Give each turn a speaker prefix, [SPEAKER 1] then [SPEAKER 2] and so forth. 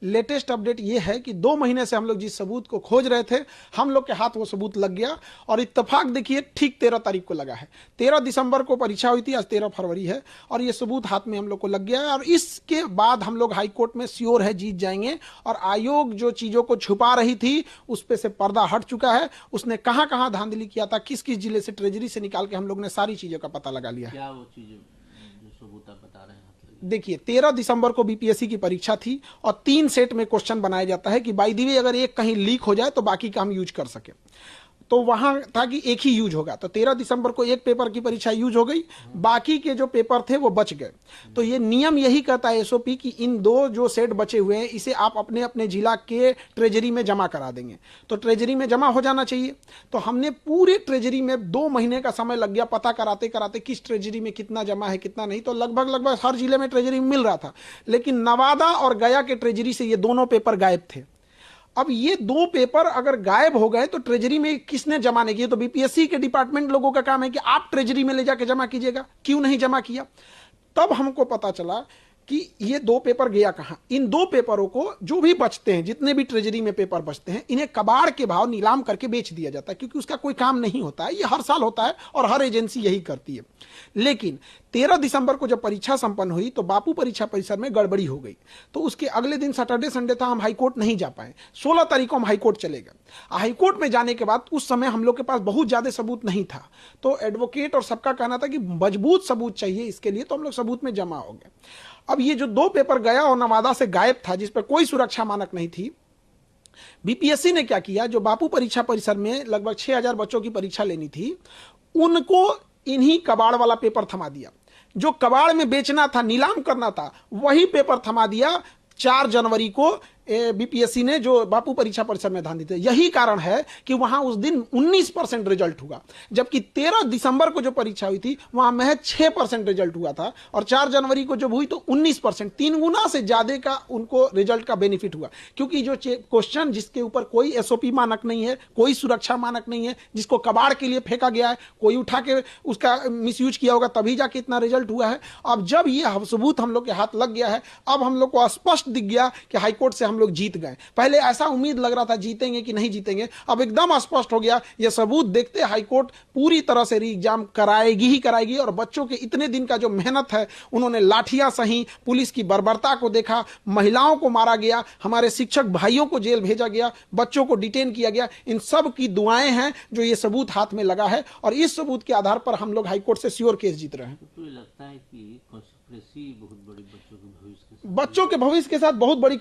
[SPEAKER 1] Latest update ये है कि 2 महीने से हम लोग जिस सबूत को खोज रहे थे, हम लोग के हाथ वो सबूत लग गया और इत्तेफाक देखिए ठीक 13 तारीख को लगा है। 13 दिसंबर को परीक्षा हुई थी, आज 13 फरवरी है और ये सबूत हाथ में हम लोग को लग गया है। और इसके बाद हम लोग हाई कोर्ट में श्योर है जीत जाएंगे। और आयोग जो चीजों को छुपा रही थी उस पे से पर्दा हट चुका है। उसने कहां कहां धांधली किया था, किस किस जिले से ट्रेजरी से निकाल के हम लोग ने सारी चीजों का पता लगा लिया है।
[SPEAKER 2] क्या वो चीजें जो सबूत आप बता रहे हैं?
[SPEAKER 1] देखिए 13 दिसंबर को बीपीएससी की परीक्षा थी और 3 सेट में क्वेश्चन बनाया जाता है कि बाय द वे अगर एक कहीं लीक हो जाए तो बाकी का हम यूज कर सके। तो वहां था कि एक ही यूज होगा, तो 13 दिसंबर को एक पेपर की परीक्षा यूज हो गई, बाकी के जो पेपर थे वो बच गए। तो ये नियम यही कहता है एसओपी कि इन 2 जो सेट बचे हुए हैं इसे आप अपने अपने जिला के ट्रेजरी में जमा करा देंगे। तो ट्रेजरी में जमा हो जाना चाहिए। तो हमने पूरे ट्रेजरी में 2 महीने का समय लग गया पता कराते कराते किस ट्रेजरी में कितना जमा है कितना नहीं। तो लगभग हर जिले में ट्रेजरी मिल रहा था, लेकिन नवादा और गया के ट्रेजरी से ये दोनों पेपर गायब थे। अब ये 2 पेपर अगर गायब हो गए तो ट्रेजरी में किसने जमा नहीं किया? तो बीपीएससी के डिपार्टमेंट लोगों का काम है कि आप ट्रेजरी में ले जाके जमा कीजिएगा, क्यों नहीं जमा किया? तब हमको पता चला कि ये 2 पेपर गया कहां। इन 2 पेपरों को जो भी बचते हैं, जितने भी ट्रेजरी में पेपर बचते हैं, इन्हें कबाड़ के भाव नीलाम करके बेच दिया जाता है, क्योंकि उसका कोई काम नहीं होता है। ये हर साल होता है और हर एजेंसी यही करती है। लेकिन 13 दिसंबर को जब परीक्षा संपन्न हुई तो बापू परीक्षा परिसर में गड़बड़ी हो गई। तो उसके अगले दिन सैटरडे संडे था, हम हाईकोर्ट नहीं जा पाए। 16 तारीख को हम हाईकोर्ट चले गए। हाईकोर्ट में जाने के बाद उस समय हम लोग के पास बहुत ज्यादा सबूत नहीं था। तो एडवोकेट और सबका कहना था कि मजबूत सबूत चाहिए इसके लिए, तो हम लोग सबूत में जमा हो गए। अब ये जो 2 पेपर गया और नवादा से गायब था, जिस पर कोई सुरक्षा मानक नहीं थी, बीपीएससी ने क्या किया, जो बापू परीक्षा परिसर में लगभग 6000 बच्चों की परीक्षा लेनी थी, उनको इन्हीं कबाड़ वाला पेपर थमा दिया। जो कबाड़ में बेचना था, नीलाम करना था, वही पेपर थमा दिया। 4 जनवरी को बीपीएससी ने जो बापू परीक्षा परिसर में धांधली थी। यही कारण है कि वहां उस दिन 19% रिजल्ट हुआ, जबकि 13 दिसंबर को जो परीक्षा हुई थी वहां महज 6% रिजल्ट हुआ था और 4 जनवरी को जब हुई तो 19%, 3 गुना से ज्यादा का उनको रिजल्ट का बेनिफिट हुआ। क्योंकि जो क्वेश्चन जिसके ऊपर कोई एसओपी मानक नहीं है, कोई सुरक्षा मानक नहीं है, जिसको कबाड़ के लिए फेंका गया है, कोई उठा के उसका मिसयूज किया होगा, तभी जाके इतना रिजल्ट हुआ है। अब जब ये सबूत हम लोग के हाथ लग गया है, अब हम लोग को स्पष्ट दिख गया कि हाईकोर्ट से हम लोग जीत गए। पहले ऐसा उम्मीद लग रहा था जीतेंगे कि नहीं जीतेंगे, अब एकदम स्पष्ट हो गया। यह सबूत देखते हाईकोर्ट पूरी तरह से री एग्जाम कराएगी ही कराएगी। और बच्चों के इतने दिन का जो मेहनत है, उन्होंने लाठियां सही, पुलिस की बर्बरता को देखा, महिलाओं को मारा गया, हमारे शिक्षक भाइयों को जेल भेजा गया, बच्चों को डिटेन किया गया, इन सब की दुआएं हैं जो ये सबूत हाथ में लगा है। और इस सबूत के आधार पर हम लोग हाईकोर्ट से श्योर केस जीत रहे हैं।
[SPEAKER 2] तो लगता है कि कॉन्स्पिरेसी बहुत बड़ी बच्चों के भविष्य
[SPEAKER 1] के साथ बहुत बड़ी